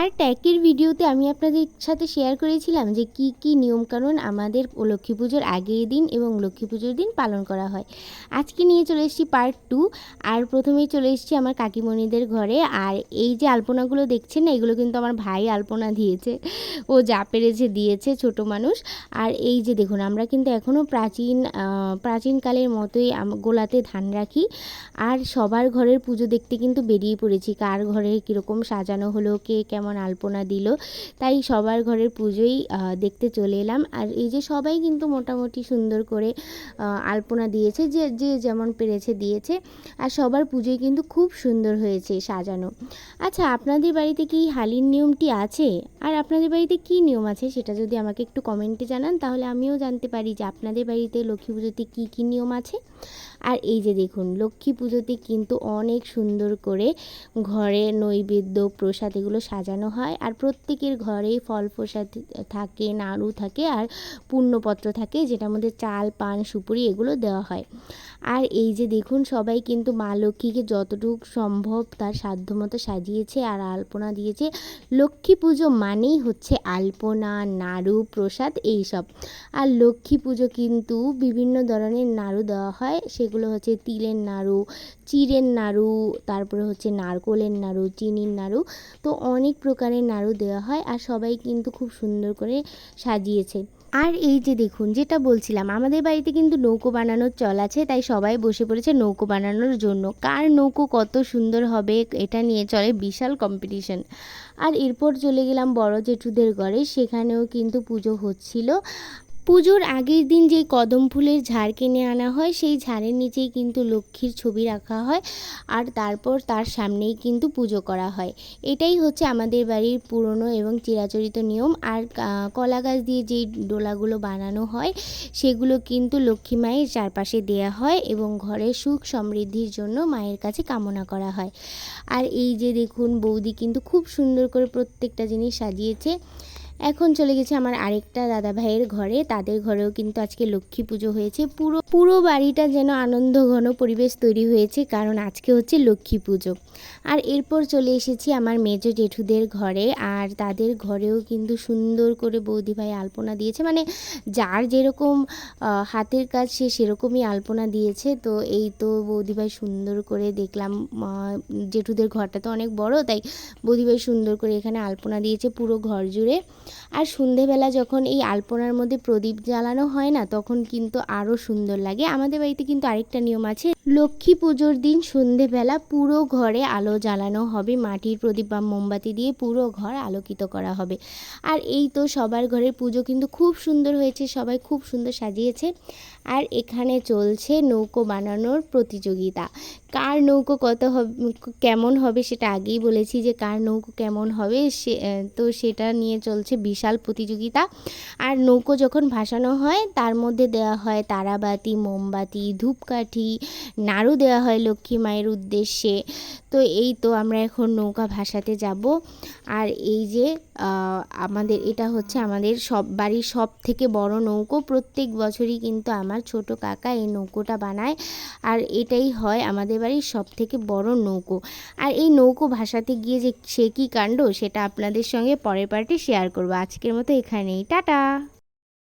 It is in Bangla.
পার্ট ১ এর ভিডিওতে আমি আপনাদের সাথে শেয়ার করেছিলাম যে কি কি নিয়মকানুন আমাদের লক্ষ্মী পুজোর আগের দিন এবং লক্ষ্মী পুজোর দিন পালন করা হয়। আজকে নিয়ে চলে এসেছি পার্ট 2। আর প্রথমেই চলে এসেছি আমার কাকিমণিদের ঘরে। আর এই যে আলপনাগুলো দেখছেন না, এগুলো কিন্তু আমার ভাই আলপনা দিয়েছে, ও যা পেরেছে দিয়েছে, ছোট মানুষ। আর এই যে দেখুন, আমরা কিন্তু এখনও প্রাচীনকালের মতোই গোলাতে ধান রাখি। আর সবার ঘরের পুজো দেখতে কিন্তু বেরিয়ে পড়েছি, কার ঘরে কীরকম সাজানো হলো, কে কেমন আলপনা দিল, তাই সবার ঘরের পুজোই দেখতে চলে এলাম। আর এই যে সবাই কিন্তু মোটামুটি সুন্দর করে আলপনা দিয়েছে, যে যে যেমন পেরেছে দিয়েছে। আর সবার পুজোই কিন্তু খুব সুন্দর হয়েছে সাজানো। আচ্ছা, আপনাদের বাড়িতে কি হালির নিয়মটি আছে? আর আপনাদের বাড়িতে কি নিয়ম আছে সেটা যদি আমাকে একটু কমেন্টে জানান, তাহলে আমিও জানতে পারি যে আপনাদের বাড়িতে লক্ষ্মী পুজোতে কী কী নিয়ম আছে। আর এই যে দেখুন, লক্ষ্মী পুজোতে কিন্তু অনেক সুন্দর করে ঘরে নৈবেদ্য প্রসাদ এগুলো সাজানো হয়। আর প্রত্যেকের ঘরেই ফল প্রসাদ থাকে, নাড়ু থাকে আর পূর্ণপত্র থাকে, যেটার মধ্যে চাল, পান, সুপুরি এগুলো দেওয়া হয়। আর এই যে দেখুন, সবাই কিন্তু মা লক্ষ্মীকে যতটুকু সম্ভব তার সাধ্যমতো সাজিয়েছে আর আলপনা দিয়েছে। লক্ষ্মী পুজো মানেই হচ্ছে আলপনা, নাড়ু, প্রসাদ এইসব। আর লক্ষ্মী পুজো কিন্তু বিভিন্ন ধরনের নাড়ু দেওয়া হয়, সেগুলো হচ্ছে তিলের নাড়ু, চিড়ের নাড়ু, তারপরে হচ্ছে নারকোলের নাড়ু, চিনির নাড়ু, তো অনেক প্রকারের নাড়ু দেওয়া হয়। আর সবাই কিন্তু খুব সুন্দর করে সাজিয়েছে। আর এই যে দেখুন, যেটা বলছিলাম, আমাদের বাড়িতে কিন্তু নৌকো বানানোর চল আছে, তাই সবাই বসে পড়েছে নৌকো বানানোর জন্য। কার নৌকো কত সুন্দর হবে এটা নিয়ে চলে বিশাল কম্পিটিশন। আর এরপর চলে গেলাম বড় জেঠুদের ঘরে, সেখানেও কিন্তু পুজো হচ্ছিল। পুজোর আগের দিন যেই কদম ফুলের ঝাড় কিনে আনা হয়, সেই ঝাড়ের নিচেই কিন্তু লক্ষ্মীর ছবি রাখা হয়। আর তারপর তার সামনেই কিন্তু পুজো করা হয়। এটাই হচ্ছে আমাদের বাড়ির পুরনো এবং চিরাচরিত নিয়ম। আর কলা গাছ দিয়ে যেই ডোলাগুলো বানানো হয়, সেগুলো কিন্তু লক্ষ্মী মায়ের চারপাশে দেয়া হয় এবং ঘরের সুখ সমৃদ্ধির জন্য মায়ের কাছে কামনা করা হয়। আর এই যে দেখুন, বৌদি কিন্তু খুব সুন্দর করে প্রত্যেকটা জিনিস সাজিয়েছে। এখন চলে গেছে আমার আরেকটা দাদা ভাইয়ের ঘরে, তাদের ঘরেও কিন্তু আজকে লক্ষ্মী পুজো হয়েছে। পুরো বাড়িটা যেন আনন্দ ঘন পরিবেশ তৈরি হয়েছে, কারণ আজকে হচ্ছে লক্ষ্মী পুজো। আর এরপর চলে এসেছি আমার মেজো জেঠুদের ঘরে, আর তাদের ঘরেও কিন্তু সুন্দর করে বৌদি ভাই আলপনা দিয়েছে, মানে যার যেরকম হাতের কাজ সে সেরকমই আলপনা দিয়েছে। তো এই তো বৌদি ভাই সুন্দর করে দেখলাম, জেঠুদের ঘরটা তো অনেক বড়, তাই বৌদি ভাই সুন্দর করে এখানে আলপনা দিয়েছে পুরো ঘর জুড়ে। আর সন্ধেবেলা যখন এই আলপনার মধ্যে প্রদীপ জ্বালানো হয় না, তখন কিন্তু আরও সুন্দর লাগে। আমাদের বাড়িতে কিন্তু আরেকটা নিয়ম আছে, লক্ষ্মী পুজোর দিন সন্ধেবেলা পুরো ঘরে আলো জ্বালানো হবে, মাটির প্রদীপ বা মোমবাতি দিয়ে পুরো ঘর আলোকিত করা হবে। আর এই তো সবার ঘরের পুজো কিন্তু খুব সুন্দর হয়েছে, সবাই খুব সুন্দর সাজিয়েছে। আর এখানে চলছে নৌকো বানানোর প্রতিযোগিতা। কার নৌকো কেমন হবে সেটা আগেই বলেছি, যে কার নৌকো কেমন হবে তো সেটা নিয়ে চলছে বিশাল প্রতিযোগিতা। আর নৌকো যখন ভাসানো হয়, তার মধ্যে দেওয়া হয় তারাবাতি, মোমবাতি, ধূপকাঠি, নাড়ু দেওয়া হয় লক্ষ্মী মায়ের উদ্দেশ্যে। তো এই তো আমরা এখন নৌকা ভাসাতে যাব। আর এই যে এটা হচ্ছে আমাদের বাড়ির সব থেকে বড় নৌকো। প্রত্যেক বছরই কিন্তু আমার ছোট কাকা এই নৌকোটা বানায়, আর এটাই হয় আমাদের বাড়ির সব থেকে বড় নৌকো। আর এই নৌকো ভাসাতে গিয়ে যে সে কী কাণ্ড, সেটা আপনাদের সঙ্গে পরের পার্টে শেয়ার করব। আজকের মতো এখানেই, টাটা।